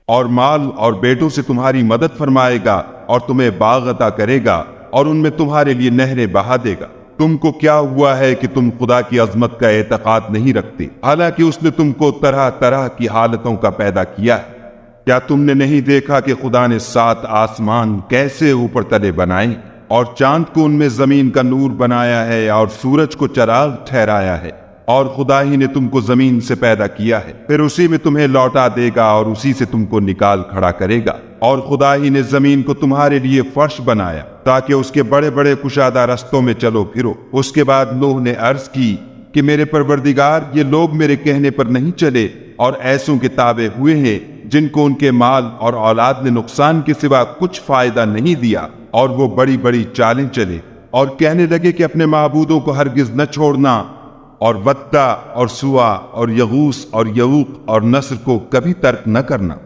और माल और बेटों से तुम्हारी मदद फरमाएगा और तुम्हें बाग अता करेगा और उनमें तुम्हारे लिए नहरें बहा देगा। तुमको क्या हुआ है कि तुम खुदा की अजमत का एतकाद नहीं रखते, हालांकि उसने तुमको तरह तरह की हालतों का पैदा किया है। क्या तुमने नहीं देखा कि खुदा ने 7 आसमान कैसे ऊपर तले बनाए और चांद को उनमें जमीन का नूर बनाया है और सूरज को चराग ठहराया है, और खुदा ही ने तुमको जमीन से पैदा किया है, फिर उसी में तुम्हें लौटा देगा और उसी से तुमको निकाल खड़ा करेगा। और खुदा ही ने जमीन को तुम्हारे लिए फर्श बनाया ताकि उसके बड़े बड़े कुशादा रस्तों में चलो फिरो। उसके बाद नूह ने अर्ज की कि मेरे परवरदिगार, ये लोग मेरे कहने पर नहीं चले और ऐसों के ताबे हुए हैं जिनको उनके माल और औलाद ने नुकसान के सिवा कुछ फायदा नहीं दिया, और वो बड़ी बड़ी चालें चले और कहने लगे कि अपने माबूदों को हरगिज न छोड़ना, और वद्दा और सुआ और यगूस और यऊक और नस्र को कभी तर्क न करना।